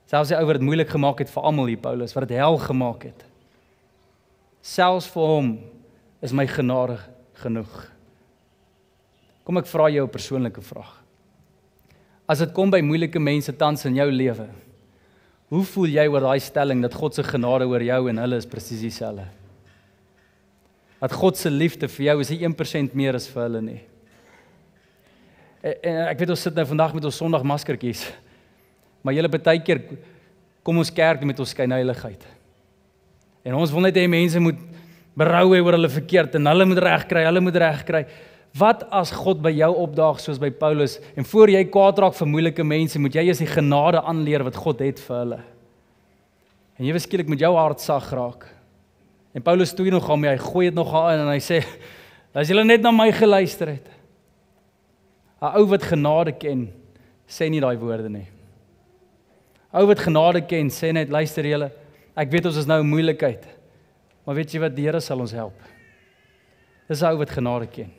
Selfs die ou wat dit moeilik gemaak het vir almal hier, Paulus, wat dit hel gemaak het. Selfs vir hom is my genade genoeg. Kom ek vra jou 'n persoonlike vraag. As dit kom by moeilike mense tans in jou lewe, hoe voel jy oor daai stelling dat God se genade oor jou en hulle is presies dieselfde? Dat God se liefde vir jou is nie 1% meer as vir hulle nie. En ek weet ons sit nou vandag met ons Sondagmaskertjies, maar julle baie keer kom ons kerk met ons skynheiligheid. En ons wil net hê mense moet berou hê oor hulle verkeerd en hulle moet reg kry. Wat as God by jou opdaag soos by Paulus en voor jy kwaad raak vir moeilike mense, moet jy eers die genade aanleer wat God het vir hulle. En jy skielik met jou hart sag raak. En Paulus toe nogal mee, hy gooi dit nogal in en hy sê, as julle net na my geluister het. 'n Ou wat genade ken, sê nie daai woorde nie. 'n Ou wat genade ken, sê net, luister julle, ek weet ons is nou in moeilikheid, maar weet jy wat, die Here sal ons help. Dis 'n ou wat genade ken.